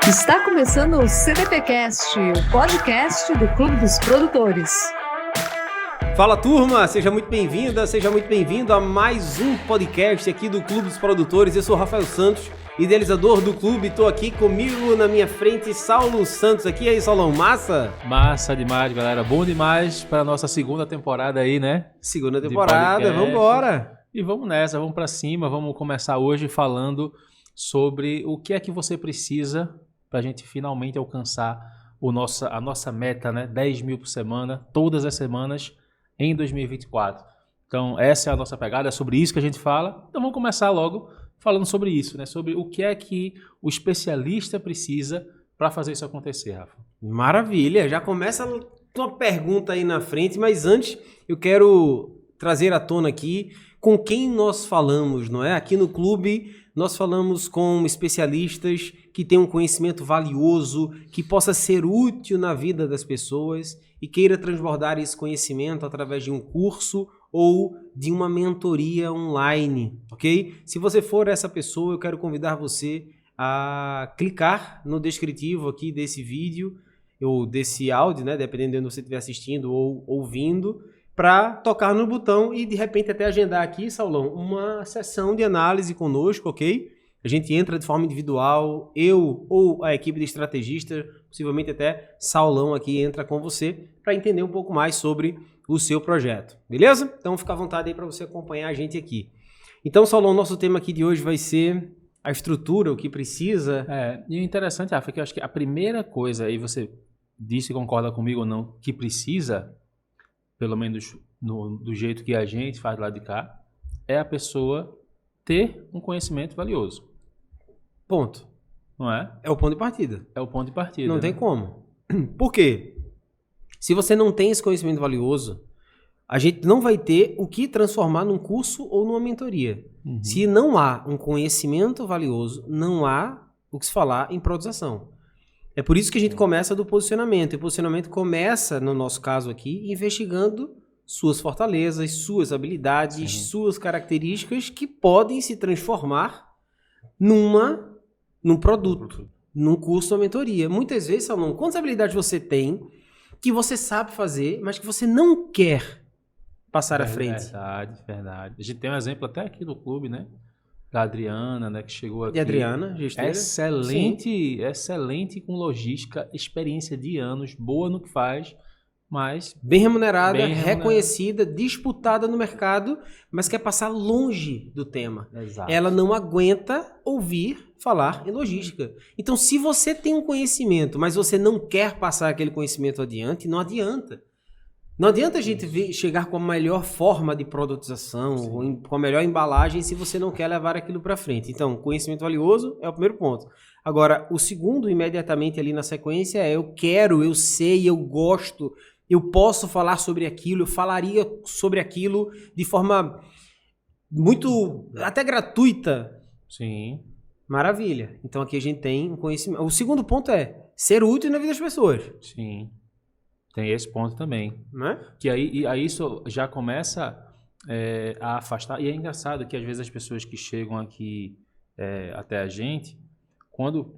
Está começando o CDPcast, o podcast do Clube dos Produtores. Fala, turma, seja muito bem-vinda, seja muito bem-vindo a mais um podcast aqui do Clube dos Produtores. Eu sou o Rafael Santos, idealizador do clube. Estou aqui comigo na minha frente, Saulo Santos aqui. E aí, Saulão, massa? Massa demais, galera. Bom demais para a nossa segunda temporada aí, né? Segunda temporada, vamos embora. E vamos nessa, vamos para cima. Vamos começar hoje falando sobre o que é que você precisa para a gente finalmente alcançar a nossa meta, né? 10 mil por semana, todas as semanas em 2024. Então, essa é a nossa pegada, é sobre isso que a gente fala. Então, vamos começar logo falando sobre isso, né? Sobre o que é que o especialista precisa para fazer isso acontecer, Rafa. Maravilha, já começa uma pergunta aí na frente, mas antes eu quero trazer à tona aqui com quem nós falamos, não é? Aqui no clube nós falamos com especialistas que têm um conhecimento valioso, que possa ser útil na vida das pessoas e queira transbordar esse conhecimento através de um curso ou de uma mentoria online, ok? Se você for essa pessoa, eu quero convidar você a clicar no descritivo aqui desse vídeo ou desse áudio, né? Dependendo de onde você estiver assistindo ou ouvindo, para tocar no botão e de repente até agendar aqui, Saulão, uma sessão de análise conosco, ok? A gente entra de forma individual, eu ou a equipe de estrategista, possivelmente até Saulão aqui entra com você para entender um pouco mais sobre o seu projeto, beleza? Então fica à vontade aí para você acompanhar a gente aqui. Então, Saulão, nosso tema aqui de hoje vai ser a estrutura, o que precisa. E o interessante, Rafa, é que eu acho que a primeira coisa, aí você disse e concorda comigo ou não, que precisa, pelo menos do jeito que a gente faz lá de cá, é a pessoa ter um conhecimento valioso. Ponto. Não é? É o ponto de partida. É o ponto de partida. Não né? tem como. Por quê? Se você não tem esse conhecimento valioso, a gente não vai ter o que transformar num curso ou numa mentoria. Uhum. Se não há um conhecimento valioso, não há o que se falar em produção. É por isso que a gente começa do posicionamento. E o posicionamento começa, no nosso caso aqui, investigando suas fortalezas, suas habilidades, suas características que podem se transformar num produto, num curso ou mentoria. Muitas vezes, Salomão, quantas habilidades você tem que você sabe fazer, mas que você não quer passar à frente? Verdade. A gente tem um exemplo até aqui do clube, né? Da Adriana, né, que chegou aqui. E Adriana, gestora. Excelente com logística, experiência de anos, boa no que faz, mas bem remunerada, reconhecida, disputada no mercado, mas quer passar longe do tema. Exato. Ela não aguenta ouvir falar em logística. Então, se você tem um conhecimento, mas você não quer passar aquele conhecimento adiante, não adianta. Não adianta a gente chegar com a melhor forma de produtização, ou com a melhor embalagem, se você não quer levar aquilo para frente. Então, conhecimento valioso é o primeiro ponto. Agora, o segundo, imediatamente ali na sequência, é eu quero, eu sei, eu gosto, eu posso falar sobre aquilo, eu falaria sobre aquilo de forma muito, até gratuita. Sim. Maravilha. Então, aqui a gente tem um conhecimento. O segundo ponto é ser útil na vida das pessoas. Sim. Tem esse ponto também. Né? Que aí isso já começa a afastar. E é engraçado que às vezes as pessoas que chegam aqui até a gente,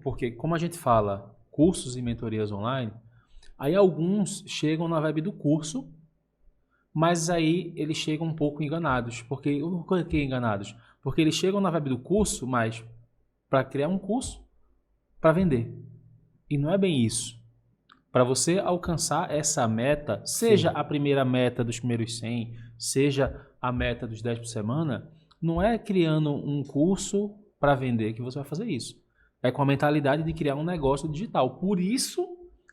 porque como a gente fala cursos e mentorias online, aí alguns chegam na vibe do curso, mas aí eles chegam um pouco enganados. Por que enganados? Porque eles chegam na vibe do curso, mas para criar um curso para vender. E não é bem isso. Para você alcançar essa meta, seja a primeira meta dos primeiros 100, seja a meta dos 10 por semana, não é criando um curso para vender que você vai fazer isso. É com a mentalidade de criar um negócio digital. Por isso,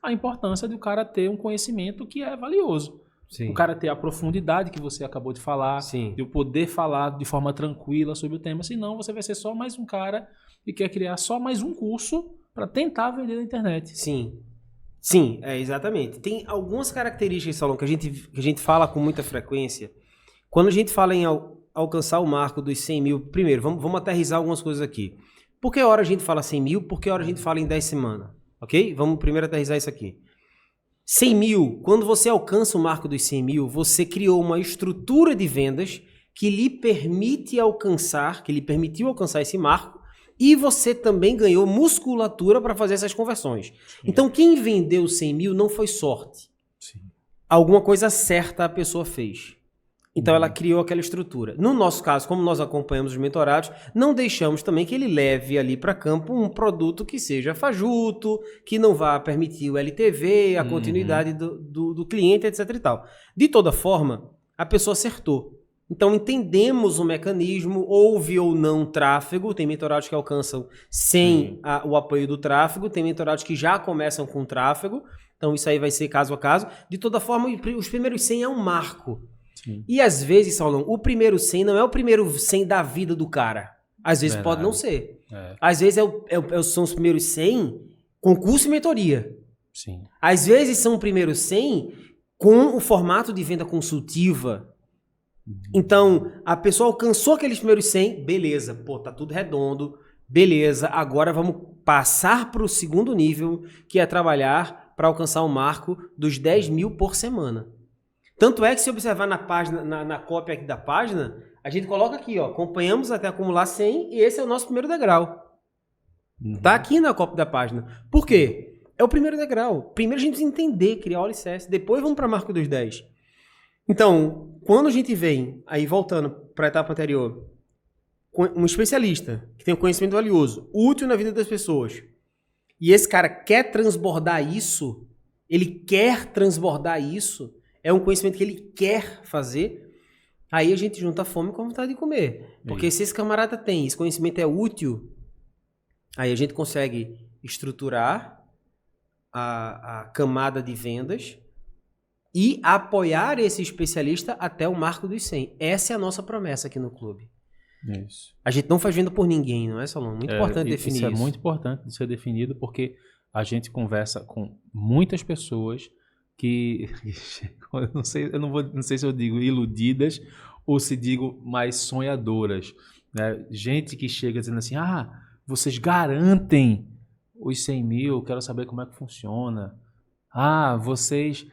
a importância do cara ter um conhecimento que é valioso. Sim. O cara ter a profundidade que você acabou de falar, Sim. de eu poder falar de forma tranquila sobre o tema. Senão, você vai ser só mais um cara que quer criar só mais um curso para tentar vender na internet. Sim, exatamente. Tem algumas características, Salão, que a gente fala com muita frequência. Quando a gente fala em alcançar o marco dos 100 mil, primeiro, vamos aterrissar algumas coisas aqui. Por que hora a gente fala 100 mil? Por que hora a gente fala em 10 semanas? Ok? Vamos primeiro aterrissar isso aqui. 100 mil, quando você alcança o marco dos 100 mil, você criou uma estrutura de vendas que lhe permitiu alcançar esse marco e você também ganhou musculatura para fazer essas conversões. Então, quem vendeu 100 mil não foi sorte. Sim. Alguma coisa certa a pessoa fez. Então, ela criou aquela estrutura. No nosso caso, como nós acompanhamos os mentorados, não deixamos também que ele leve ali para campo um produto que seja fajuto, que não vá permitir o LTV, a continuidade do cliente, etc e tal. De toda forma, a pessoa acertou. Então, entendemos o mecanismo, houve ou não tráfego, tem mentorados que alcançam sem o apoio do tráfego, tem mentorados que já começam com tráfego, então isso aí vai ser caso a caso. De toda forma, os primeiros 100 é um marco. Sim. E às vezes, Saulão, o primeiro 100 não é o primeiro 100 da vida do cara. Às vezes pode não ser. Às vezes são os primeiros 100 com curso e mentoria. Sim. Às vezes são os primeiros 100 com o formato de venda consultiva. Então, a pessoa alcançou aqueles primeiros 100, beleza, pô, tá tudo redondo, beleza, agora vamos passar para o segundo nível, que é trabalhar para alcançar o marco dos 10 mil por semana. Tanto é que se observar na página, na cópia aqui da página, a gente coloca aqui, ó, acompanhamos até acumular 100 e esse é o nosso primeiro degrau. Tá aqui na cópia da página. Por quê? É o primeiro degrau. Primeiro a gente precisa entender, criar o alicerce, depois vamos para marco dos 10. Então, quando a gente vem, aí voltando para a etapa anterior, um especialista que tem um conhecimento valioso, útil na vida das pessoas, e esse cara quer transbordar isso, ele quer transbordar isso, é um conhecimento que ele quer fazer, aí a gente junta a fome com a vontade de comer. Porque se esse camarada tem, esse conhecimento é útil, aí a gente consegue estruturar a camada de vendas e apoiar esse especialista até o marco dos 100. Essa é a nossa promessa aqui no clube. Isso. A gente não faz venda por ninguém, não é, Salão? Muito importante definir isso. Isso é muito importante de ser definido, porque a gente conversa com muitas pessoas que, não sei se eu digo iludidas ou se digo mais sonhadoras, né? Gente que chega dizendo assim, vocês garantem os 100 mil, quero saber como é que funciona. Vocês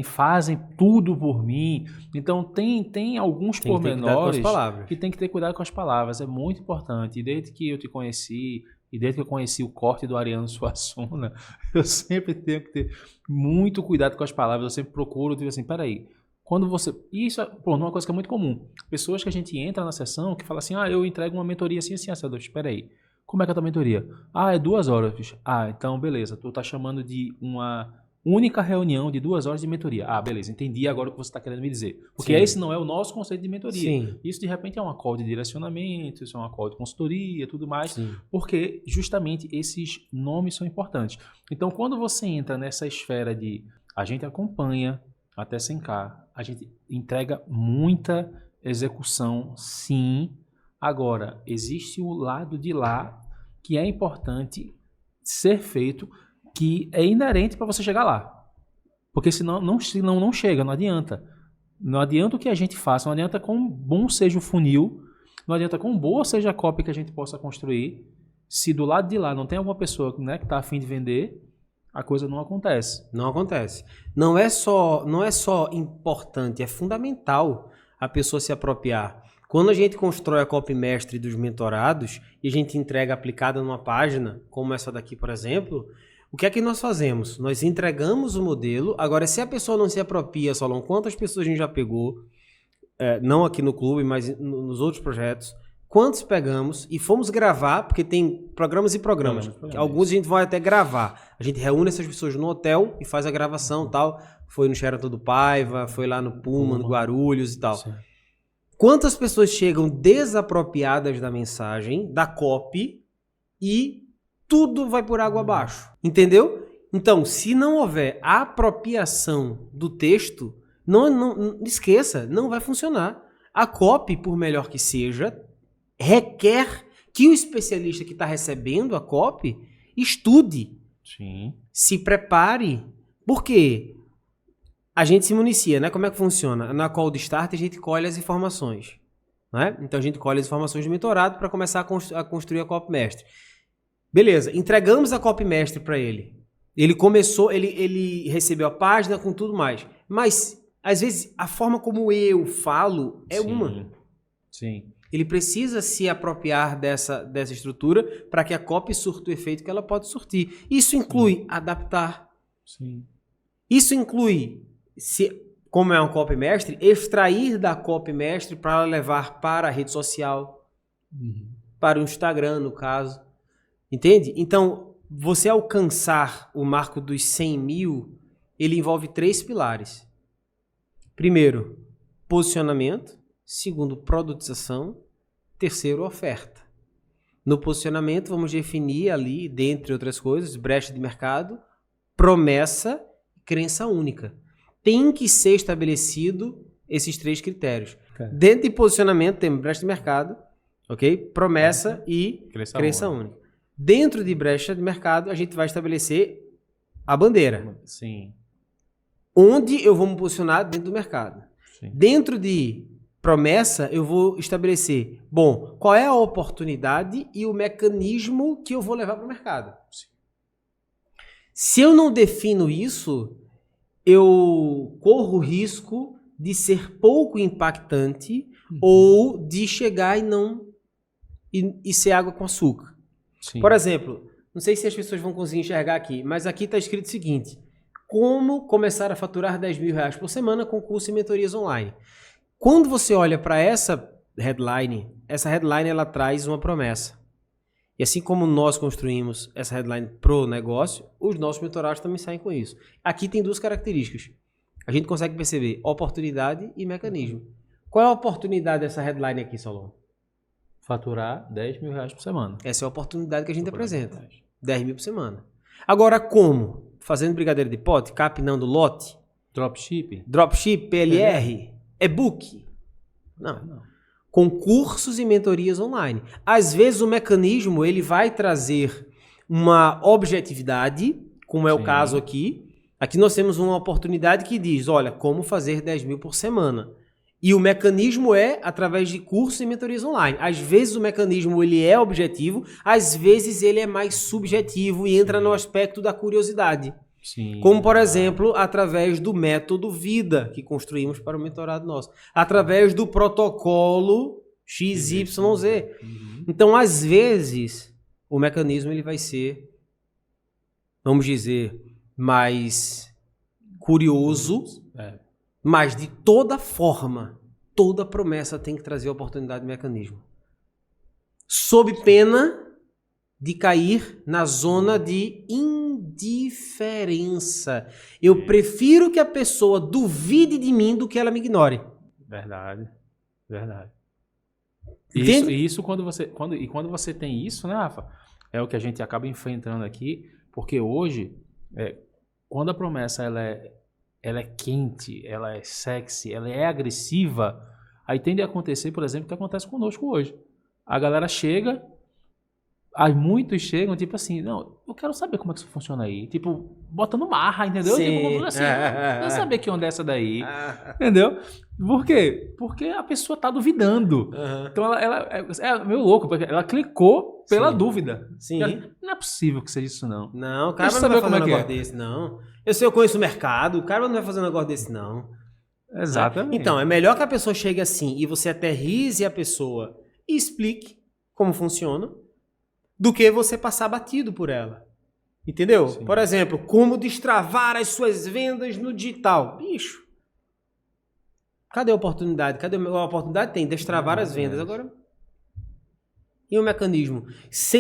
fazem tudo por mim. Então tem alguns pormenores que tem que ter cuidado com as palavras, é muito importante. E desde que eu te conheci, e desde que eu conheci o corte do Ariano Suassuna, eu sempre tenho que ter muito cuidado com as palavras, eu sempre procuro, tipo assim, peraí, quando você... Isso é uma coisa que é muito comum. Pessoas que a gente entra na sessão que falam assim, eu entrego uma mentoria assim, espera aí, como é que é a tua mentoria? É 2 horas, bicho. Então beleza, tu tá chamando de uma única reunião de 2 horas de mentoria. Beleza, entendi agora o que você está querendo me dizer. Porque esse não é o nosso conceito de mentoria. Sim. Isso, de repente, é uma call de direcionamento, isso é uma call de consultoria, tudo mais. Sim. Porque, justamente, esses nomes são importantes. Então, quando você entra nessa esfera de a gente acompanha até 100K, a gente entrega muita execução, sim. Agora, existe o lado de lá que é importante ser feito, que é inerente para você chegar lá. Porque senão não chega, não adianta. Não adianta o que a gente faça, não adianta quão bom seja o funil, não adianta quão boa seja a cópia que a gente possa construir, se do lado de lá não tem alguma pessoa, né, que está a fim de vender, a coisa não acontece. Não acontece. Não é só importante, é fundamental a pessoa se apropriar. Quando a gente constrói a copy mestre dos mentorados e a gente entrega aplicada numa página, como essa daqui, por exemplo, o que é que nós fazemos? Nós entregamos o modelo. Agora, se a pessoa não se apropria, Solon, quantas pessoas a gente já pegou, não aqui no clube, mas nos outros projetos, quantos pegamos e fomos gravar, porque tem programas e programas. Alguns a gente vai até gravar. A gente reúne essas pessoas no hotel e faz a gravação e tal. Foi no Sheraton do Paiva, foi lá no Puma, no Guarulhos e tal. Sim. Quantas pessoas chegam desapropriadas da mensagem, da copy, e tudo vai por água abaixo, entendeu? Então, se não houver apropriação do texto, não esqueça, não vai funcionar. A copy, por melhor que seja, requer que o especialista que está recebendo a copy estude, sim, se prepare. Por quê? A gente se municia, né? Como é que funciona? Na call de start a gente colhe as informações, né? Então a gente colhe as informações do mentorado para começar a construir a copy mestre. Beleza, entregamos a copy mestre para ele. Ele começou, ele recebeu a página com tudo mais. Mas, às vezes, a forma como eu falo é uma. Sim. Ele precisa se apropriar dessa estrutura para que a copy surta o efeito que ela pode surtir. Isso inclui adaptar. Sim. Isso inclui, como é um copy mestre, extrair da copy mestre para levar para a rede social, para o Instagram, no caso. Entende? Então, você alcançar o marco dos 100 mil, ele envolve 3 pilares. Primeiro, posicionamento. Segundo, produtização. Terceiro, oferta. No posicionamento, vamos definir ali, dentre outras coisas, brecha de mercado, promessa e crença única. Tem que ser estabelecido esses 3 critérios. Dentro de posicionamento, temos brecha de mercado, ok? Promessa e crença única. Dentro de brecha de mercado, a gente vai estabelecer a bandeira. Sim. Onde eu vou me posicionar dentro do mercado. Sim. Dentro de promessa, eu vou estabelecer, bom, qual é a oportunidade e o mecanismo que eu vou levar para o mercado. Sim. Se eu não defino isso, eu corro o risco de ser pouco impactante ou de chegar e ser água com açúcar. Sim. Por exemplo, não sei se as pessoas vão conseguir enxergar aqui, mas aqui está escrito o seguinte: como começar a faturar 10 mil reais por semana com curso e mentorias online. Quando você olha para essa headline ela traz uma promessa. E assim como nós construímos essa headline pro negócio, os nossos mentorados também saem com isso. Aqui tem 2 características. A gente consegue perceber oportunidade e mecanismo. Qual é a oportunidade dessa headline aqui, Solon? Faturar 10 mil reais por semana. Essa é a oportunidade que a gente apresenta. 10 mil por semana. Agora, como? Fazendo brigadeiro de pote, capinando lote, Dropship? dropship, PLR, e-book. Não. Com cursos e mentorias online. Às vezes o mecanismo ele vai trazer uma objetividade, como é o caso aqui. Aqui nós temos uma oportunidade que diz, olha, como fazer 10 mil por semana. E o mecanismo é através de cursos e mentorias online. Às vezes o mecanismo ele é objetivo, às vezes ele é mais subjetivo e entra no aspecto da curiosidade. Sim. Como, por exemplo, através do método vida que construímos para o mentorado nosso. Através do protocolo XYZ. Então, às vezes, o mecanismo ele vai ser, vamos dizer, mais curioso, mas de toda forma, toda promessa tem que trazer oportunidade de mecanismo. Sob pena de cair na zona de indiferença. Eu prefiro que a pessoa duvide de mim do que ela me ignore. Verdade. Entende? Isso quando você tem isso, né, Rafa? É o que a gente acaba enfrentando aqui, porque hoje, quando a promessa ela é quente, ela é sexy, ela é agressiva, aí tende a acontecer, por exemplo, o que acontece conosco hoje. A galera chega, aí muitos chegam, tipo assim, não, eu quero saber como é que isso funciona aí. Tipo, botando marra, entendeu? Sim. Tipo, assim, eu quero saber que onda é essa daí. Entendeu? Por quê? Porque a pessoa tá duvidando. Então ela é meio louco, porque ela clicou pela dúvida. Sim. Não é possível que seja isso, não. Não, o cara Deixa não eu vai saber fazer um como é que negócio desse, não. Eu sei, eu conheço o mercado, o cara não vai fazer um negócio desse, não. Exatamente. Então, é melhor que a pessoa chegue assim e você aterrize a pessoa e explique como funciona, do que você passar batido por ela. Entendeu? Sim. Por exemplo, como destravar as suas vendas no digital. Bicho, cadê a oportunidade? Cadê a oportunidade? Tem, destravar as vendas. Agora, e o mecanismo?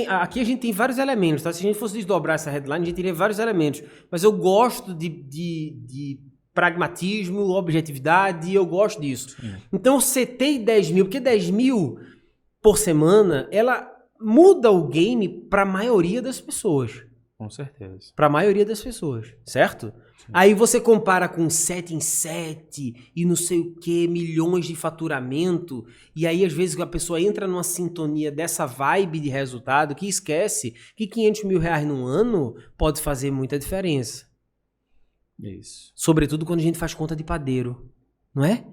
Aqui a gente tem vários elementos, tá? Se a gente fosse desdobrar essa headline, a gente teria vários elementos. Mas eu gosto de pragmatismo, objetividade, eu gosto disso. Sim. Então, eu setei 10 mil, porque 10 mil por semana, ela muda o game para a maioria das pessoas. Com certeza. Para a maioria das pessoas, certo? Sim. Aí você compara com 7 em 7 e não sei o que, milhões de faturamento, e aí às vezes a pessoa entra numa sintonia dessa vibe de resultado que esquece que 500 mil reais num ano pode fazer muita diferença. Isso. Sobretudo quando a gente faz conta de padeiro, não é?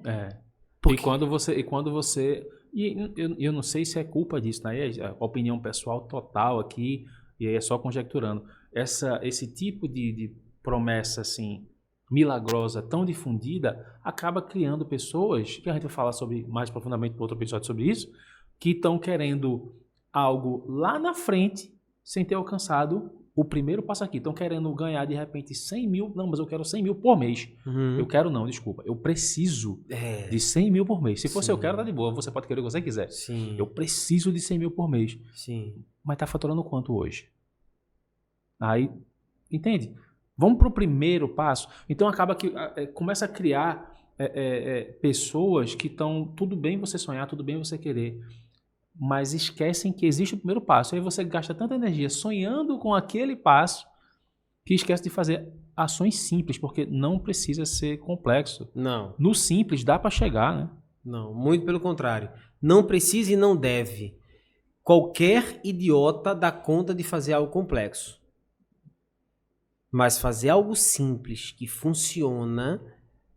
Porque... E quando você... E eu não sei se é culpa disso, né? É a opinião pessoal total aqui, e aí é só conjecturando. Esse tipo de promessa assim, milagrosa, tão difundida, acaba criando pessoas, que a gente vai falar mais profundamente para outro episódio sobre isso, que estão querendo algo lá na frente sem ter alcançado o primeiro passo aqui. Estão querendo ganhar, de repente, 100 mil. Não, mas eu quero 100 mil por mês. Eu quero não, desculpa. Eu preciso de 100 mil por mês. Se fosse eu quero, tá de boa. Você pode querer o que você quiser. Sim. Eu preciso de 100 mil por mês. Sim. Mas tá faturando quanto hoje? Aí, entende? Vamos para o primeiro passo. Então acaba que começa a criar pessoas que estão... Tudo bem você sonhar, tudo bem você querer, mas esquecem que existe o primeiro passo. Aí você gasta tanta energia sonhando com aquele passo que esquece de fazer ações simples, porque não precisa ser complexo. Não. No simples dá para chegar, né? Não, muito pelo contrário. Não precisa e não deve. Qualquer idiota dá conta de fazer algo complexo. Mas fazer algo simples que funciona,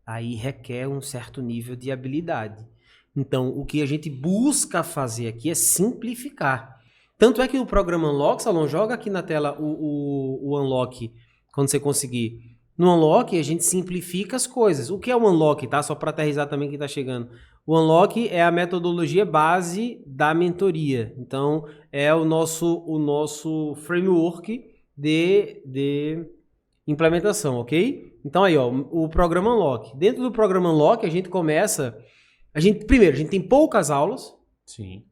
aí requer um certo nível de habilidade. Então, o que a gente busca fazer aqui é simplificar. Tanto é que o programa Unlock, Salom, joga aqui na tela o Unlock, quando você conseguir. No Unlock, a gente simplifica as coisas. O que é o Unlock, tá? Só para aterrissar também quem está chegando. O Unlock é a metodologia base da mentoria. Então, é o nosso framework de implementação, ok? Então, aí, ó, o programa Unlock. Dentro do programa Unlock, a gente começa... Primeiro, a gente tem poucas aulas. Sim.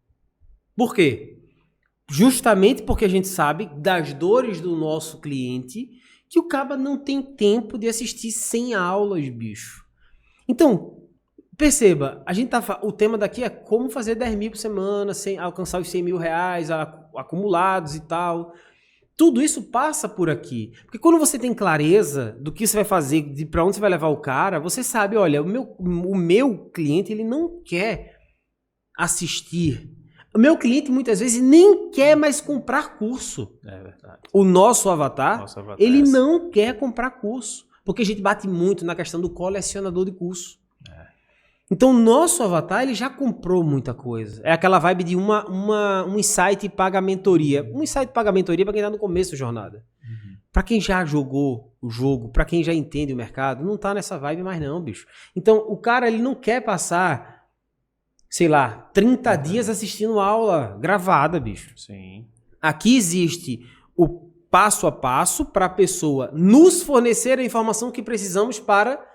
Por quê? Justamente porque a gente sabe das dores do nosso cliente que o cara não tem tempo de assistir 100 aulas, bicho. Então, perceba, o tema daqui é como fazer 10 mil por semana, alcançar os 100 mil reais acumulados e tal. Tudo isso passa por aqui. Porque quando você tem clareza do que você vai fazer, de para onde você vai levar o cara, você sabe, olha, o meu cliente, ele não quer assistir. O meu cliente, muitas vezes, nem quer mais comprar curso. É verdade. O nosso avatar, ele é assim. não quer comprar curso. Porque a gente bate muito na questão do colecionador de curso. Então, o nosso avatar, ele já comprou muita coisa. É aquela vibe de um insight paga mentoria. Um insight paga mentoria para quem está no começo da jornada. Para quem já jogou o jogo, para quem já entende o mercado, não tá nessa vibe mais não, bicho. Então, o cara, ele não quer passar, sei lá, 30 dias assistindo aula gravada, bicho. Sim. Aqui existe o passo a passo para a pessoa nos fornecer a informação que precisamos para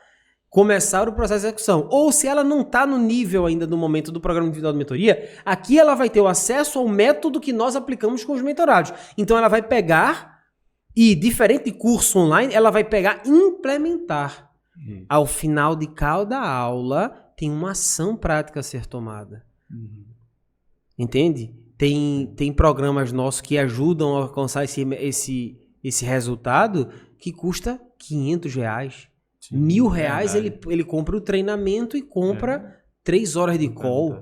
começar o processo de execução. Ou se ela não está no nível ainda do momento do programa individual de mentoria, aqui ela vai ter o acesso ao método que nós aplicamos com os mentorados. Então ela vai pegar e, diferente de curso online, ela vai pegar e implementar. Ao final de cada aula, tem uma ação prática a ser tomada. Entende? Tem programas nossos que ajudam a alcançar esse resultado que custa R$500. R$1.000 ele compra o treinamento e compra 3 horas de call.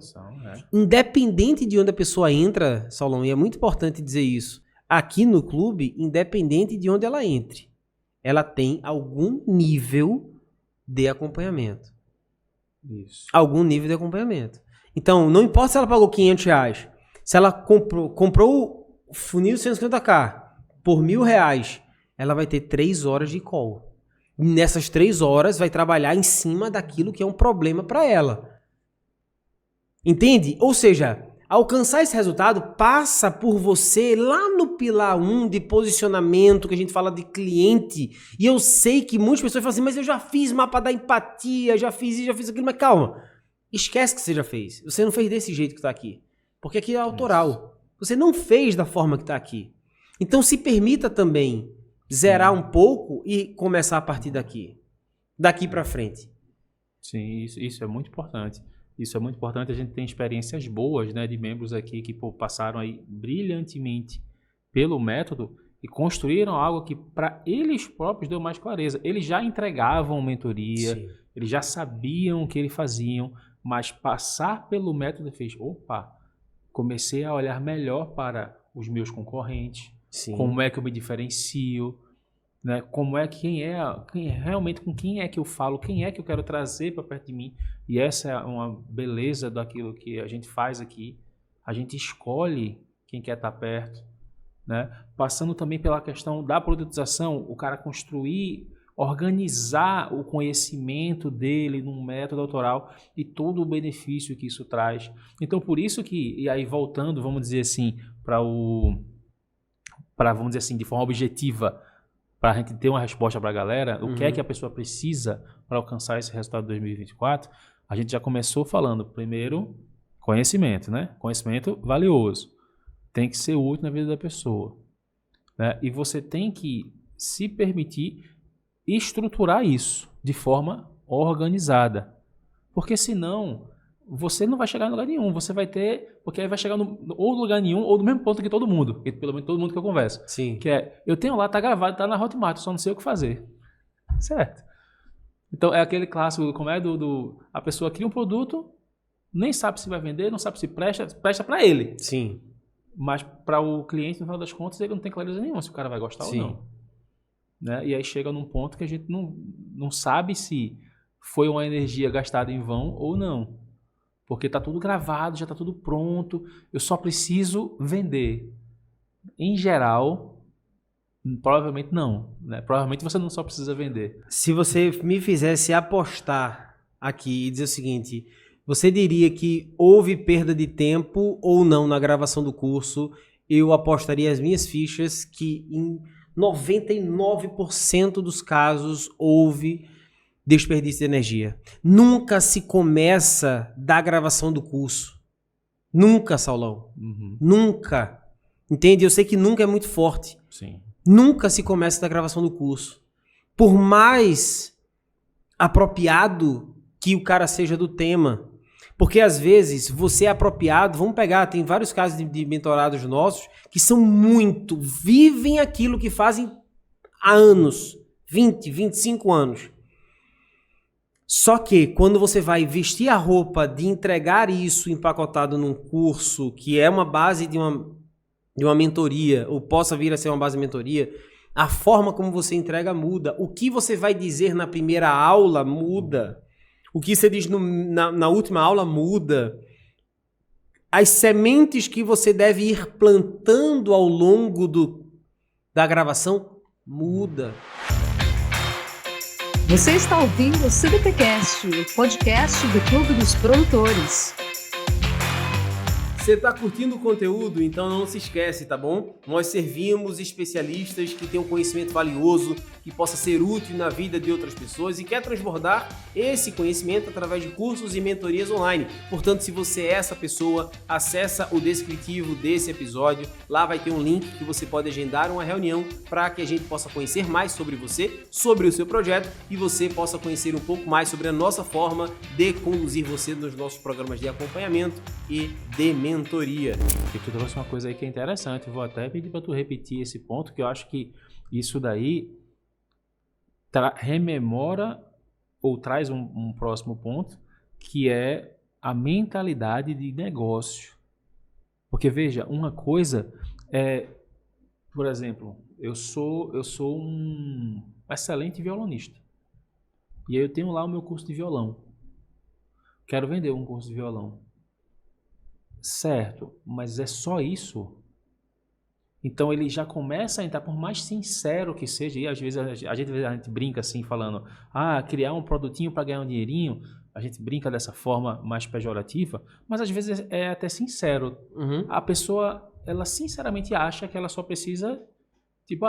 Independente de onde a pessoa entra, Saulão, e é muito importante dizer isso, aqui no clube, independente de onde ela entre, ela tem algum nível de acompanhamento. Isso. Algum nível de acompanhamento. Então, não importa se ela pagou R$500, se ela comprou o funil 150k por R$1.000, ela vai ter 3 horas de call. Nessas 3 horas vai trabalhar em cima daquilo que é um problema para ela. Entende? Ou seja, alcançar esse resultado passa por você lá no pilar 1 de posicionamento, que a gente fala de cliente. E eu sei que muitas pessoas falam assim, mas eu já fiz mapa da empatia, já fiz isso, já fiz aquilo. Mas calma, esquece que você já fez. Você não fez desse jeito que está aqui. Porque aqui é autoral. Você não fez da forma que está aqui. Então se permita também zerar um pouco e começar a partir daqui para frente. Sim, isso é muito importante. Isso é muito importante. A gente tem experiências boas, né, de membros aqui que passaram aí brilhantemente pelo método e construíram algo que para eles próprios deu mais clareza. Eles já entregavam mentoria, Sim. Eles já sabiam o que eles faziam, mas passar pelo método fez, comecei a olhar melhor para os meus concorrentes. Sim. Como é que eu me diferencio, né? Como é realmente com quem é que eu falo, quem é que eu quero trazer para perto de mim. E essa é uma beleza daquilo que a gente faz aqui. A gente escolhe quem quer estar perto, né? Passando também pela questão da produtização, o cara construir organizar o conhecimento dele num método autoral e todo o benefício que isso traz. Então, por isso que, e aí voltando, vamos dizer assim, vamos dizer assim, de forma objetiva, para a gente ter uma resposta para a galera, o que é que a pessoa precisa para alcançar esse resultado de 2024, a gente já começou falando, primeiro, conhecimento, né? Conhecimento valioso. Tem que ser útil na vida da pessoa, né? E você tem que se permitir estruturar isso de forma organizada. Porque senão, você não vai chegar em lugar nenhum. Você vai ter... Porque aí vai chegar ou no lugar nenhum, ou no mesmo ponto que todo mundo. Que pelo menos todo mundo que eu converso. Sim. Que é, eu tenho lá, tá gravado, tá na Hotmart, só não sei o que fazer. Certo. Então, é aquele clássico, como é a pessoa cria um produto, nem sabe se vai vender, não sabe se presta para ele. Sim. Mas para o cliente, no final das contas, ele não tem clareza nenhuma se o cara vai gostar ou não. Né? E aí chega num ponto que a gente não sabe se foi uma energia gastada em vão ou não. Porque está tudo gravado, já está tudo pronto, eu só preciso vender. Em geral, provavelmente não. Né? Provavelmente você não só precisa vender. Se você me fizesse apostar aqui e dizer o seguinte, você diria que houve perda de tempo ou não na gravação do curso, eu apostaria as minhas fichas que em 99% dos casos houve desperdício de energia. Nunca se começa da gravação do curso. Nunca, Saulão. Nunca. Entende? Eu sei que nunca é muito forte. Sim. Nunca se começa da gravação do curso. Por mais apropriado que o cara seja do tema. Porque às vezes você é apropriado, vamos pegar, tem vários casos de mentorados nossos que vivem aquilo que fazem há anos, 20, 25 anos. Só que quando você vai vestir a roupa de entregar isso empacotado num curso que é uma base de uma mentoria, ou possa vir a ser uma base de mentoria, a forma como você entrega muda. O que você vai dizer na primeira aula muda. O que você diz na última aula muda. As sementes que você deve ir plantando ao longo da gravação muda. Você está ouvindo o CDPcast, o podcast do Clube dos Produtores. Você está curtindo o conteúdo? Então não se esquece, tá bom? Nós servimos especialistas que têm um conhecimento valioso, que possa ser útil na vida de outras pessoas e quer transbordar esse conhecimento através de cursos e mentorias online. Portanto, se você é essa pessoa, acessa o descritivo desse episódio. Lá vai ter um link que você pode agendar uma reunião para que a gente possa conhecer mais sobre você, sobre o seu projeto e você possa conhecer um pouco mais sobre a nossa forma de conduzir você nos nossos programas de acompanhamento e de mentoria. E tu trouxe uma coisa aí que é interessante, vou até pedir para tu repetir esse ponto, que eu acho que isso daí rememora ou traz um próximo ponto, que é a mentalidade de negócio. Porque veja, uma coisa é, por exemplo, eu sou um excelente violonista. E aí eu tenho lá o meu curso de violão. Quero vender um curso de violão. Certo, mas é só isso? Então ele já começa a entrar, por mais sincero que seja, e às vezes a gente brinca assim, falando, criar um produtinho para ganhar um dinheirinho, a gente brinca dessa forma mais pejorativa, mas às vezes é até sincero. A pessoa, ela sinceramente acha que ela só precisa, tipo,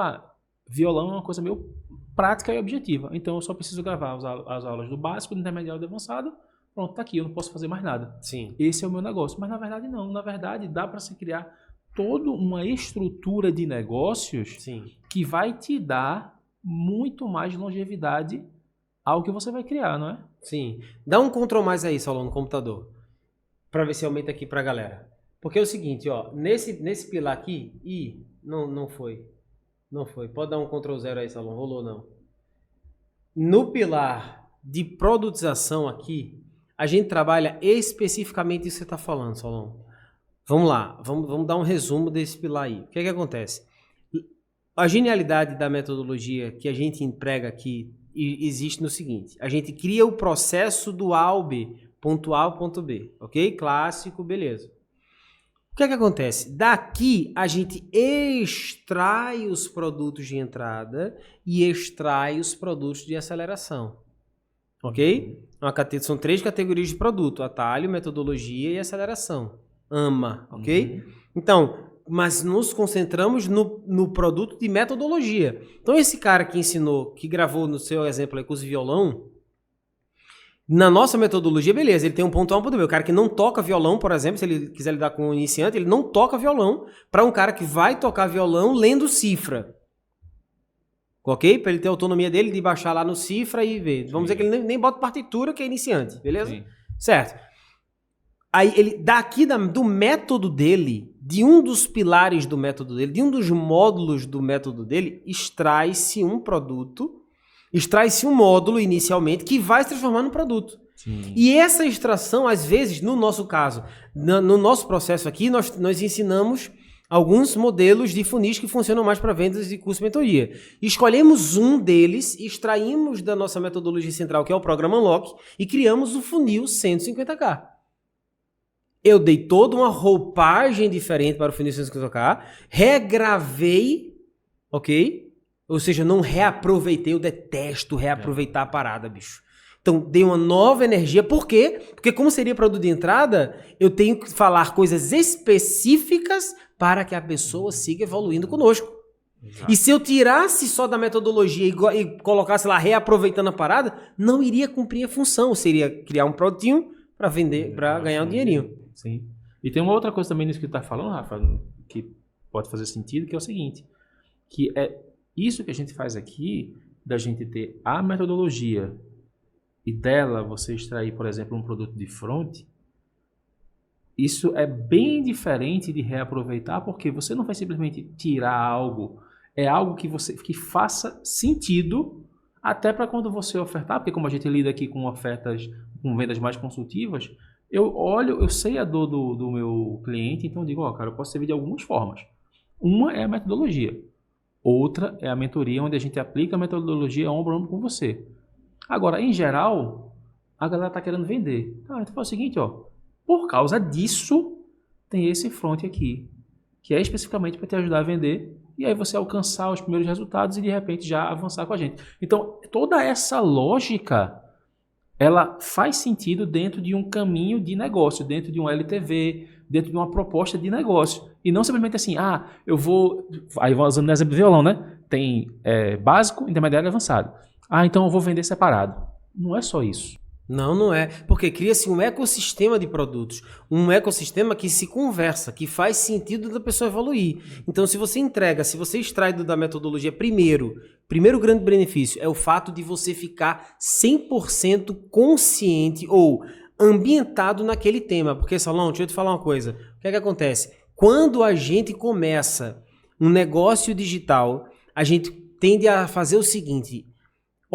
violão é uma coisa meio prática e objetiva, então eu só preciso gravar as aulas do básico, do intermediário e do avançado. Pronto, tá aqui, eu não posso fazer mais nada. Sim. Esse é o meu negócio. Mas na verdade não. Na verdade dá para se criar toda uma estrutura de negócios Sim. que vai te dar muito mais longevidade ao que você vai criar, não é? Sim. Dá um Ctrl mais aí, Saulão, no computador. Para ver se aumenta aqui pra galera. Porque é o seguinte, ó. Nesse pilar aqui... não foi. Não foi. Pode dar um Ctrl 0 aí, Saulão. Rolou não. No pilar de produtização aqui... A gente trabalha especificamente isso que você está falando, Saulão. Vamos lá, vamos dar um resumo desse pilar aí. O que é que acontece? A genialidade da metodologia que a gente emprega aqui existe no seguinte. A gente cria o processo do A ao B, ponto A ao ponto B, ok? Clássico, beleza. O que é que acontece? Daqui a gente extrai os produtos de entrada e extrai os produtos de aceleração. Ok? São 3 categorias de produto: atalho, metodologia e aceleração. AMA, ok? Então, mas nos concentramos no produto de metodologia. Então, esse cara que ensinou, que gravou no seu exemplo aí com os violão, na nossa metodologia, beleza, ele tem um ponto A, um ponto B. O cara que não toca violão, por exemplo, se ele quiser lidar com um iniciante, ele não toca violão para um cara que vai tocar violão lendo cifra. Ok? Para ele ter a autonomia dele de baixar lá no cifra e ver. Vamos dizer que ele nem bota partitura, que é iniciante, beleza? Sim. Certo. Aí ele, daqui do método dele, de um dos pilares do método dele, de um dos módulos do método dele, extrai-se um produto, extrai-se um módulo inicialmente que vai se transformar num produto. Sim. E essa extração, às vezes, no nosso caso, no nosso processo aqui, nós ensinamos alguns modelos de funis que funcionam mais para vendas de curso e mentoria. Escolhemos um deles, extraímos da nossa metodologia central, que é o Programa Unlock, e criamos o funil 150K. Eu dei toda uma roupagem diferente para o funil 150K, regravei, ok? Ou seja, não reaproveitei, eu detesto reaproveitar a parada, bicho. Então, dei uma nova energia. Por quê? Porque como seria produto de entrada, eu tenho que falar coisas específicas para que a pessoa siga evoluindo conosco. Exato. E se eu tirasse só da metodologia e colocasse lá reaproveitando a parada, não iria cumprir a função. Seria criar um produtinho para vender, para ganhar um dinheirinho. Sim. E tem uma outra coisa também nisso que tu tá falando, Rafa, que pode fazer sentido, que é o seguinte, que é isso que a gente faz aqui, da gente ter a metodologia e dela você extrair, por exemplo, um produto de front, isso é bem diferente de reaproveitar, porque você não vai simplesmente tirar algo, é algo que faça sentido até para quando você ofertar, porque como a gente lida aqui com ofertas, com vendas mais consultivas, eu sei a dor do meu cliente, então eu digo, cara, eu posso servir de algumas formas. Uma é a metodologia, outra é a mentoria, onde a gente aplica a metodologia ombro a ombro com você. Agora, em geral, a galera tá querendo vender. Então faz o seguinte, por causa disso, tem esse front aqui, que é especificamente para te ajudar a vender, e aí você alcançar os primeiros resultados e de repente já avançar com a gente. Então, toda essa lógica, ela faz sentido dentro de um caminho de negócio, dentro de um LTV, dentro de uma proposta de negócio. E não simplesmente assim, eu vou... Aí vou usando o exemplo do violão, né? Tem básico, intermediário e avançado. Então eu vou vender separado. Não é só isso. Não é. Porque cria-se um ecossistema de produtos. Um ecossistema que se conversa, que faz sentido da pessoa evoluir. Então, se você extrai da metodologia primeiro grande benefício é o fato de você ficar 100% consciente ou ambientado naquele tema. Porque, Salão, deixa eu te falar uma coisa. O que é que acontece? Quando a gente começa um negócio digital, a gente tende a fazer o seguinte...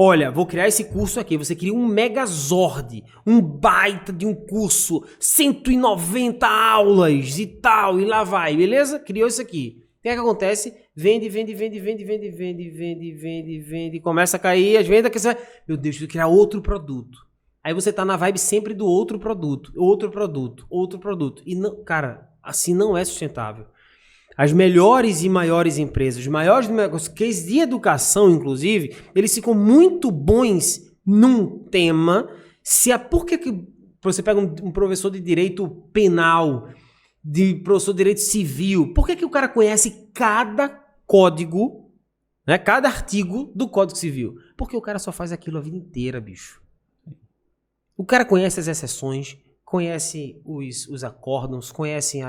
Olha, vou criar esse curso aqui. Você cria um megazord, um baita de um curso, 190 aulas e tal, e lá vai, beleza? Criou isso aqui. O que é que acontece? Vende, começa a cair as vendas, que você vai... Meu Deus, deixa eu criar outro produto. Aí você tá na vibe sempre do outro produto. E não, cara, assim não é sustentável. As melhores e maiores empresas, os maiores negócios, case de educação, inclusive, eles ficam muito bons num tema. Por que você pega um professor de direito penal, de professor de direito civil, por que o cara conhece cada código, né, cada artigo do Código Civil? Porque o cara só faz aquilo a vida inteira, bicho. O cara conhece as exceções, conhece os acórdãos, conhece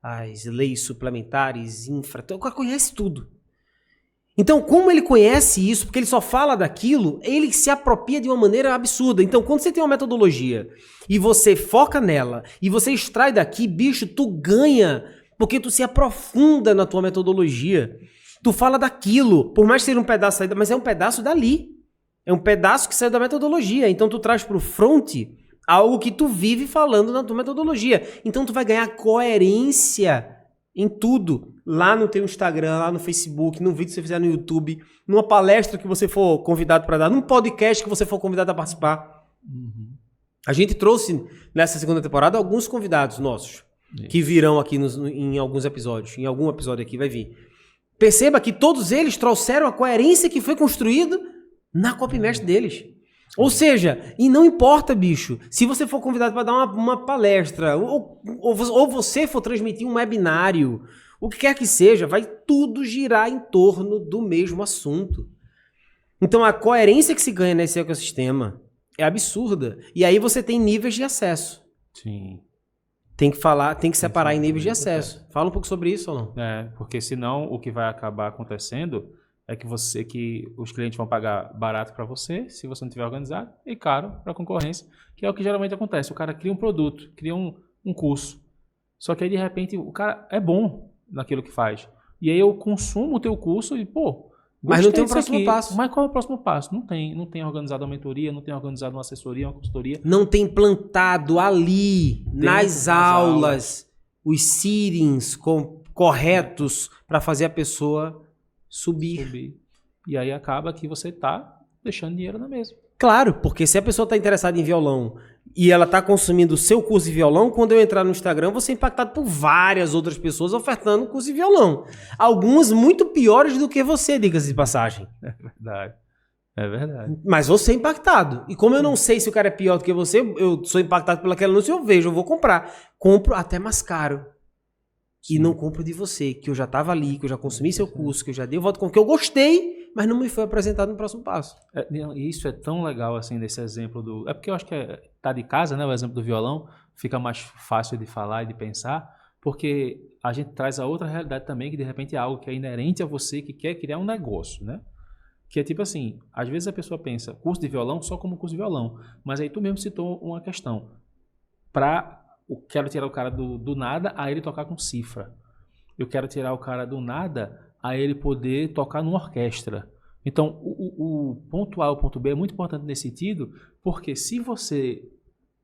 as leis suplementares, o cara conhece tudo. Então, como ele conhece isso, porque ele só fala daquilo, ele se apropria de uma maneira absurda. Então, quando você tem uma metodologia e você foca nela e você extrai daqui, bicho, tu ganha, porque tu se aprofunda na tua metodologia. Tu fala daquilo, por mais que seja um pedaço aí, mas é um pedaço dali. É um pedaço que saiu da metodologia. Então, tu traz pro front algo que tu vive falando na tua metodologia. Então tu vai ganhar coerência em tudo. Lá no teu Instagram, lá no Facebook, num vídeo que você fizer no YouTube, numa palestra que você for convidado para dar, num podcast que você for convidado a participar. A gente trouxe nessa segunda temporada alguns convidados nossos. que virão aqui em alguns episódios. Em algum episódio aqui vai vir. Perceba que todos eles trouxeram a coerência que foi construída na copymestre deles. Ou seja, e não importa, bicho, se você for convidado para dar uma palestra, ou você for transmitir um webinário, o que quer que seja, vai tudo girar em torno do mesmo assunto. Então a coerência que se ganha nesse ecossistema é absurda. E aí você tem níveis de acesso. Sim. Tem que separar em níveis de acesso. Fala um pouco sobre isso ou não? Porque senão o que vai acabar acontecendo é que os clientes vão pagar barato para você, se você não tiver organizado, e caro para a concorrência, que é o que geralmente acontece. O cara cria um produto, cria um curso. Só que aí, de repente, o cara é bom naquilo que faz. E aí eu consumo o teu curso e, mas não tem o próximo passo. Mas qual é o próximo passo? Não tem organizado uma mentoria, não tem organizado uma assessoria, uma consultoria. Não tem plantado ali, nas aulas, os seedings corretos para fazer a pessoa subir. E aí acaba que você tá deixando dinheiro na mesa. Claro, porque se a pessoa está interessada em violão e ela está consumindo o seu curso de violão, quando eu entrar no Instagram, eu vou ser impactado por várias outras pessoas ofertando curso de violão. Algumas muito piores do que você, diga-se de passagem. É verdade. Mas vou ser impactado. E como eu não sei se o cara é pior do que você, eu sou impactado pelaquele anúncio, eu vejo, eu vou comprar. Compro até mais caro. Sim. E não compro de você, que eu já estava ali, que eu já consumi seu curso, que eu já dei o voto com que eu gostei, mas não me foi apresentado no próximo passo. Isso é tão legal, assim, desse exemplo do... É porque eu acho que tá de casa, né, o exemplo do violão, fica mais fácil de falar e de pensar, porque a gente traz a outra realidade também, que de repente é algo que é inerente a você, que quer criar um negócio, né? Que é tipo assim, às vezes a pessoa pensa, curso de violão só como curso de violão, mas aí tu mesmo citou uma questão. Eu quero tirar o cara do nada a ele tocar com cifra. Eu quero tirar o cara do nada a ele poder tocar numa orquestra. Então, o ponto A e o ponto B é muito importante nesse sentido, porque se você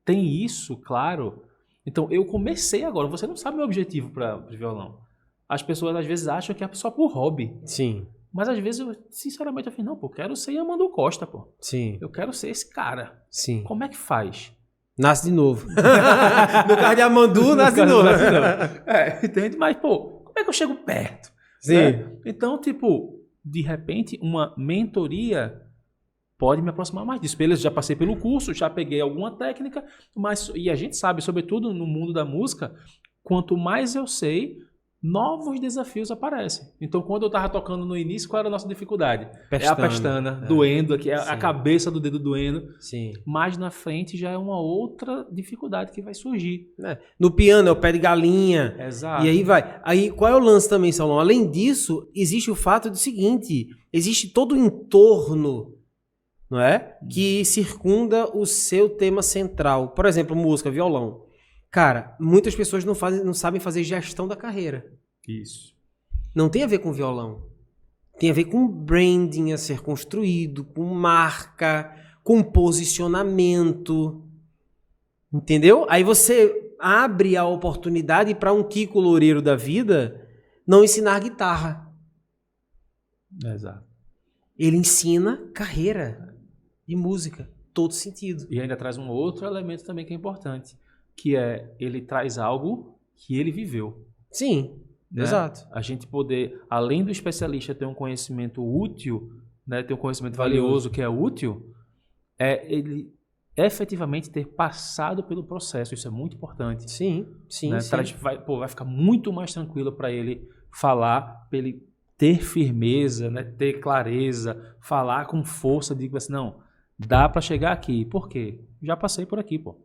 tem isso, claro... Então, eu comecei agora. Você não sabe o meu objetivo para o violão. As pessoas, às vezes, acham que é só por hobby. Sim. Mas, às vezes, eu, sinceramente, eu falo, não, pô, eu quero ser Amando Costa, pô. Sim. Eu quero ser esse cara. Sim. Como é que faz? Nasce de novo. No caso de Amandu, nasce de novo. Entende? Mas, pô, como é que eu chego perto? Sim. Né? Então, tipo, de repente, uma mentoria pode me aproximar mais disso. Beleza, já passei pelo curso, já peguei alguma técnica, e a gente sabe, sobretudo no mundo da música, quanto mais eu sei, novos desafios aparecem. Então, quando eu estava tocando no início, qual era a nossa dificuldade? Pestana. É a pestana, doendo aqui, a cabeça do dedo doendo. Sim. Mais na frente já é uma outra dificuldade que vai surgir. No piano é o pé de galinha. Exato. E aí vai. Aí qual é o lance também, Salomão? Além disso, existe o fato do seguinte, existe todo o entorno, não é? Que circunda o seu tema central. Por exemplo, música, violão. Cara, muitas pessoas não sabem fazer gestão da carreira. Isso. Não tem a ver com violão. Tem a ver com branding a ser construído, com marca, com posicionamento. Entendeu? Aí você abre a oportunidade para um Kiko Loureiro da vida não ensinar guitarra. Exato. Ele ensina carreira de música, todo sentido. E ainda traz um outro elemento também que é importante, que é, ele traz algo que ele viveu. Sim, né? Exato. A gente poder, além do especialista ter um conhecimento útil, né, ter um conhecimento valioso que é útil, é ele efetivamente ter passado pelo processo. Isso é muito importante. Sim, sim, né? sim. Vai ficar muito mais tranquilo para ele falar, para ele ter firmeza, né, ter clareza, falar com força, digo assim, não, dá para chegar aqui. Por quê? Já passei por aqui, pô.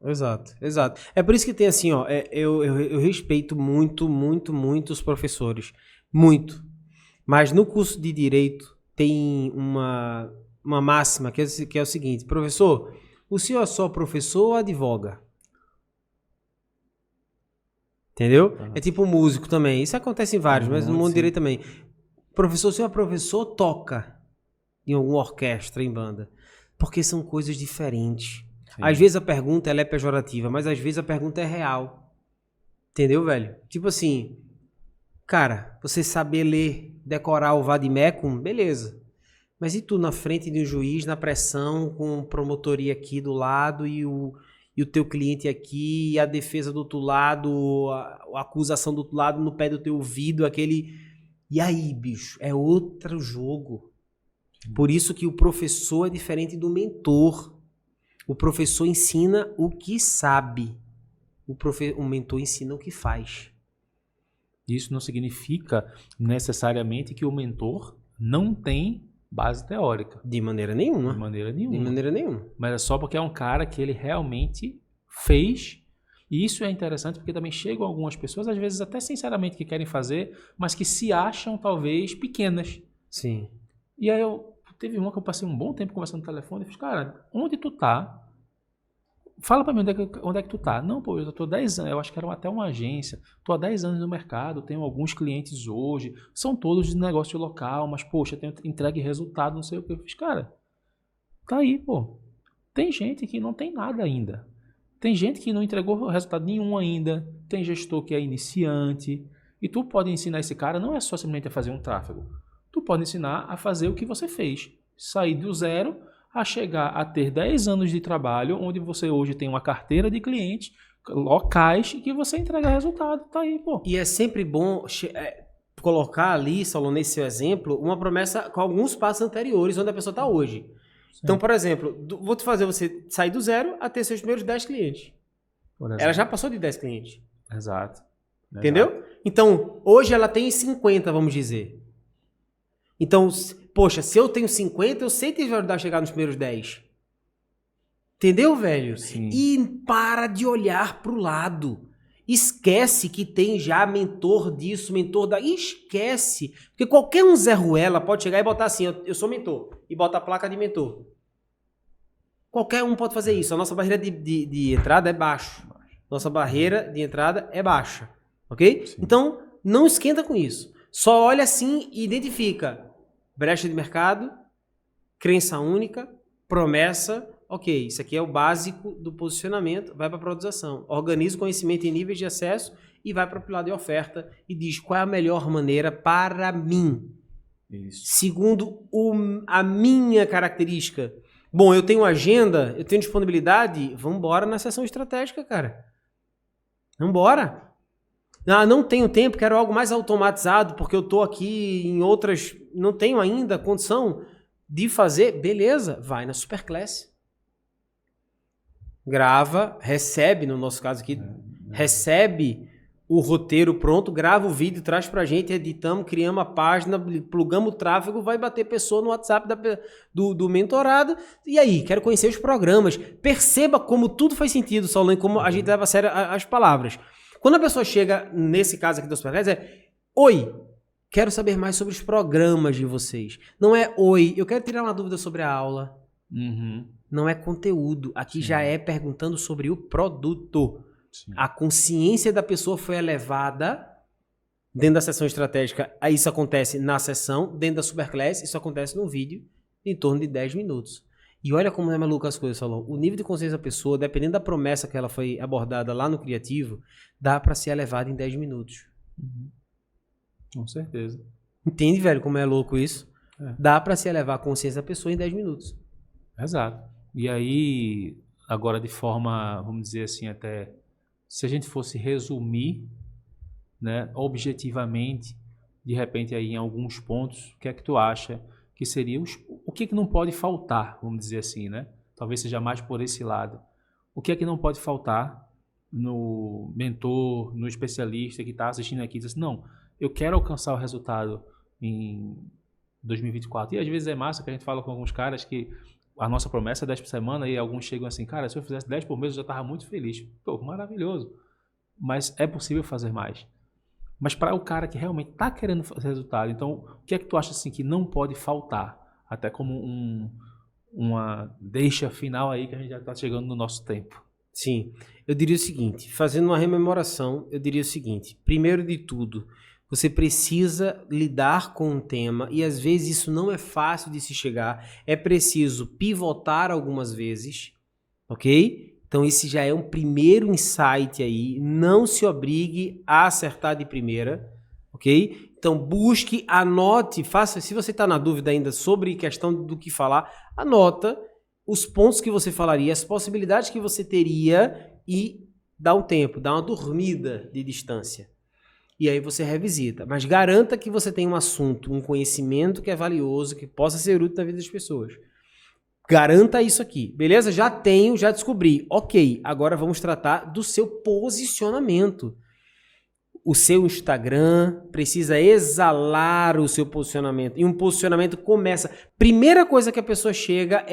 Exato, exato. É por isso que tem assim, ó, eu respeito muito, muito, muito os professores. Muito. Mas no curso de Direito tem uma máxima que é o seguinte, professor, o senhor é só professor ou advoga? Entendeu? É tipo músico também. Isso acontece em vários, mas no mundo do direito também. Professor, o senhor é professor ou toca em alguma orquestra, em banda? Porque são coisas diferentes. Sim. Às vezes a pergunta ela é pejorativa, mas às vezes a pergunta é real. Entendeu, velho? Tipo assim, cara, você saber ler, decorar o vademecum, beleza. Mas e tu na frente de um juiz, na pressão, com promotoria aqui do lado e e o teu cliente aqui, e a defesa do outro lado, a acusação do outro lado no pé do teu ouvido, aquele... E aí, bicho, é outro jogo. Por isso que o professor é diferente do mentor. O professor ensina o que sabe. O mentor ensina o que faz. Isso não significa necessariamente que o mentor não tem base teórica. De maneira nenhuma. De maneira nenhuma. De maneira nenhuma. Mas é só porque é um cara que ele realmente fez. E isso é interessante porque também chegam algumas pessoas, às vezes até sinceramente, que querem fazer, mas que se acham talvez pequenas. Sim. E aí teve uma que eu passei um bom tempo conversando no telefone e fiz, cara, onde tu tá? Fala pra mim onde é que tu tá. Não, pô, eu tô há 10 anos, eu acho que era até uma agência, tô há 10 anos no mercado, tenho alguns clientes hoje, são todos de negócio local, mas, poxa, tenho entregue resultado, não sei o que. Eu fiz, cara, tá aí, pô. Tem gente que não tem nada ainda. Tem gente que não entregou resultado nenhum ainda. Tem gestor que é iniciante. E tu pode ensinar esse cara, não é só simplesmente a fazer um tráfego. Tu pode ensinar a fazer o que você fez. Sair do zero a chegar a ter 10 anos de trabalho, onde você hoje tem uma carteira de clientes locais e que você entrega resultado. Tá aí, pô. E é sempre bom colocar ali, Saulo, nesse seu exemplo, uma promessa com alguns passos anteriores onde a pessoa está hoje. Sim. Então, por exemplo, vou te fazer você sair do zero a ter seus primeiros 10 clientes. Ela já passou de 10 clientes. Exato. Entendeu? Exato. Então, hoje ela tem 50, vamos dizer. Então, poxa, se eu tenho 50, eu sei que vai ajudar a chegar nos primeiros 10. Entendeu, velho? Sim. E para de olhar pro lado. Esquece que tem já mentor disso, mentor da... Esquece. Porque qualquer um Zé Ruela pode chegar e botar assim, eu sou mentor. E bota a placa de mentor. Qualquer um pode fazer isso. A nossa barreira de entrada é baixa. Nossa barreira de entrada é baixa. Ok? Sim. Então, não esquenta com isso. Só olha assim e identifica. Brecha de mercado, crença única, promessa... Ok, isso aqui é o básico do posicionamento, vai para a produção. Organiza o conhecimento em níveis de acesso e vai para o pilar de oferta e diz qual é a melhor maneira para mim. Isso. Segundo a minha característica. Bom, eu tenho agenda, eu tenho disponibilidade, vamos embora na sessão estratégica, cara. Vamos embora. Não tenho tempo, quero algo mais automatizado porque eu estou aqui em outras, não tenho ainda condição de fazer. Beleza, vai na Superclass. Grava, recebe, no nosso caso aqui, recebe o roteiro pronto, grava o vídeo, traz pra gente, editamos, criamos a página, plugamos o tráfego, vai bater pessoa no WhatsApp do mentorado. E aí, quero conhecer os programas. Perceba como tudo faz sentido, Saulo, como a gente leva a sério as palavras. Quando a pessoa chega, nesse caso aqui do Superclass, oi, quero saber mais sobre os programas de vocês. Não é oi, eu quero tirar uma dúvida sobre a aula. Uhum. Não é conteúdo. Aqui Sim. já é perguntando sobre o produto. Sim. A consciência da pessoa foi elevada dentro da sessão estratégica. Aí isso acontece na sessão. Dentro da Superclass, isso acontece no vídeo em torno de 10 minutos. E olha como é maluco as coisas, Salão. O nível de consciência da pessoa, dependendo da promessa que ela foi abordada lá no criativo, dá para ser elevado em 10 minutos. Uhum. Com certeza. Entende, velho, como é louco isso? É. Dá para se elevar a consciência da pessoa em 10 minutos. Exato. E aí, agora de forma, vamos dizer assim, até se a gente fosse resumir, né, objetivamente, de repente aí em alguns pontos, o que é que tu acha que seria o que é que não pode faltar, vamos dizer assim, né? Talvez seja mais por esse lado. O que é que não pode faltar no mentor, no especialista que está assistindo aqui e diz assim, não, eu quero alcançar o resultado em 2024. E às vezes é massa que a gente fala com alguns caras que a nossa promessa é 10 por semana e alguns chegam assim, cara, se eu fizesse 10 por mês eu já estava muito feliz. Pô, maravilhoso. Mas é possível fazer mais. Mas para o cara que realmente está querendo fazer resultado, então o que é que tu acha assim que não pode faltar? Até como uma deixa final aí que a gente já está chegando no nosso tempo. Sim, eu diria o seguinte, fazendo uma rememoração, eu diria o seguinte, primeiro de tudo, você precisa lidar com um tema e às vezes isso não é fácil de se chegar. É preciso pivotar algumas vezes, ok? Então esse já é um primeiro insight aí. Não se obrigue a acertar de primeira, ok? Então busque, anote, faça. Se você está na dúvida ainda sobre questão do que falar, anota os pontos que você falaria, as possibilidades que você teria e dá um tempo, dá uma dormida de distância. E aí você revisita. Mas garanta que você tem um assunto, um conhecimento que é valioso, que possa ser útil na vida das pessoas. Garanta isso aqui. Beleza? Já tenho, já descobri. Ok, agora vamos tratar do seu posicionamento. O seu Instagram precisa exalar o seu posicionamento. E um posicionamento começa... Primeira coisa que a pessoa chega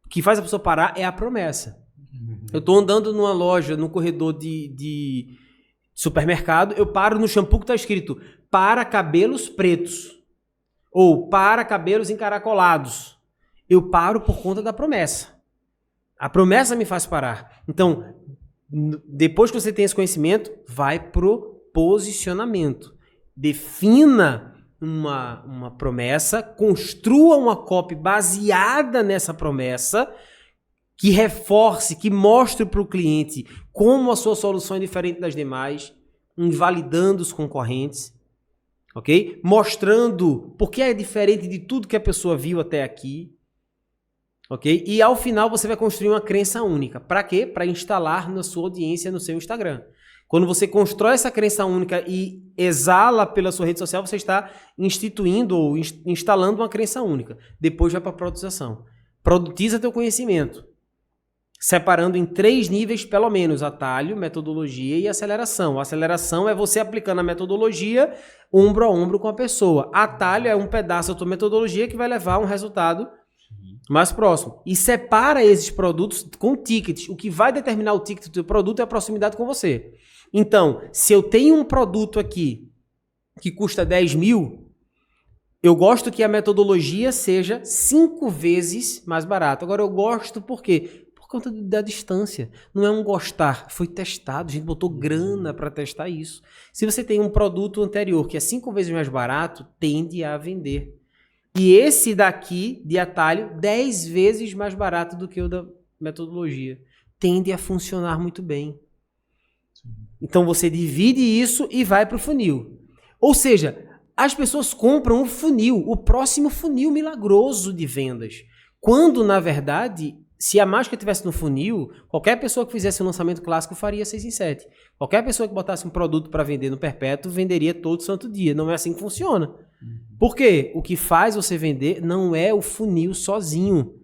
que faz a pessoa parar é a promessa. Eu estou andando numa loja, num corredor de supermercado, eu paro no shampoo que está escrito para cabelos pretos ou para cabelos encaracolados. Eu paro por conta da promessa. A promessa me faz parar. Então, depois que você tem esse conhecimento, vai pro posicionamento. Defina uma promessa, construa uma copy baseada nessa promessa, que reforce, que mostre para o cliente como a sua solução é diferente das demais, invalidando os concorrentes, ok? Mostrando por que é diferente de tudo que a pessoa viu até aqui, ok? E ao final você vai construir uma crença única. Para quê? Para instalar na sua audiência no seu Instagram. Quando você constrói essa crença única e exala pela sua rede social, você está instituindo ou instalando uma crença única. Depois vai para a produtização. Produtiza teu conhecimento. Separando em 3 níveis, pelo menos, atalho, metodologia e aceleração. A aceleração é você aplicando a metodologia ombro a ombro com a pessoa. Atalho é um pedaço da tua metodologia que vai levar a um resultado mais próximo. E separa esses produtos com tickets. O que vai determinar o ticket do teu produto é a proximidade com você. Então, se eu tenho um produto aqui que custa 10 mil, eu gosto que a metodologia seja 5 vezes mais barata. Agora, eu gosto por quê? Por conta da distância. Não é um gostar, foi testado, a gente botou grana para testar isso. Se você tem um produto anterior que é 5 vezes mais barato, tende a vender. E esse daqui, de atalho, 10 vezes mais barato do que o da metodologia. Tende a funcionar muito bem. Então você divide isso e vai para o funil. Ou seja, as pessoas compram o funil, o próximo funil milagroso de vendas. Quando, na verdade... Se a mágica estivesse no funil, qualquer pessoa que fizesse um lançamento clássico faria 6 em 7. Qualquer pessoa que botasse um produto para vender no perpétuo, venderia todo santo dia. Não é assim que funciona. Por quê? O que faz você vender não é o funil sozinho.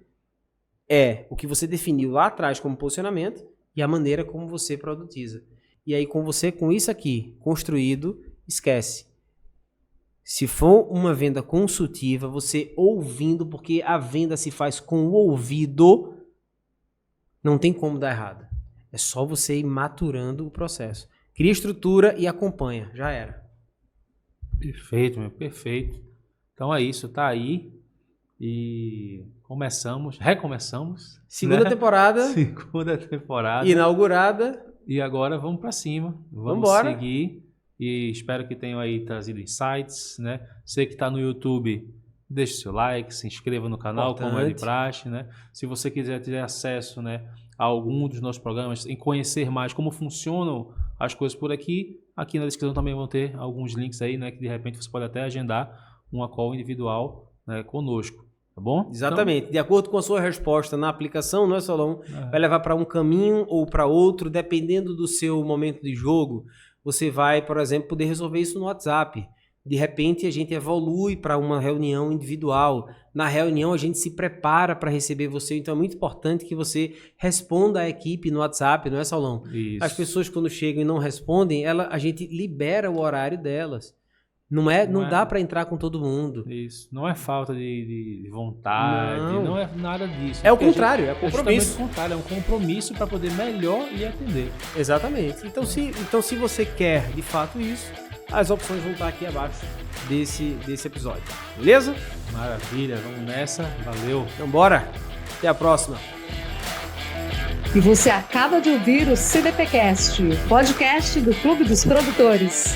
É o que você definiu lá atrás como posicionamento e a maneira como você produtiza. E aí, com isso aqui construído, esquece. Se for uma venda consultiva, você ouvindo, porque a venda se faz com o ouvido... Não tem como dar errado. É só você ir maturando o processo. Cria estrutura e acompanha. Já era. Perfeito, meu. Perfeito. Então é isso. Tá aí. E recomeçamos. Segunda temporada. Segunda temporada. Inaugurada. E agora vamos para cima. Vamos seguir. E espero que tenham aí trazido insights, né? Você que está no YouTube... Deixe seu like, se inscreva no canal, como é de praxe, né? Se você quiser ter acesso, né, a algum dos nossos programas, em conhecer mais como funcionam as coisas por aqui na descrição também vão ter alguns links aí, né, que de repente você pode até agendar uma call individual, né, conosco, tá bom? Exatamente. Então, de acordo com a sua resposta na aplicação, não é só vai levar para um caminho ou para outro, dependendo do seu momento de jogo. Você vai, por exemplo, poder resolver isso no WhatsApp. De repente, a gente evolui para uma reunião individual. Na reunião, a gente se prepara para receber você. Então, é muito importante que você responda à equipe no WhatsApp, não é, Saulão? Isso. As pessoas, quando chegam e não respondem, a gente libera o horário delas. Não dá para entrar com todo mundo. Isso. Não é falta de vontade, não é nada disso. É o contrário, é compromisso. É o contrário, é um compromisso para poder melhor e atender. Exatamente. Então, se você quer, de fato, isso... As opções vão estar aqui abaixo desse episódio. Beleza? Maravilha, vamos nessa. Valeu. Então bora. Até a próxima. E você acaba de ouvir o CDPcast, o podcast do Clube dos Produtores.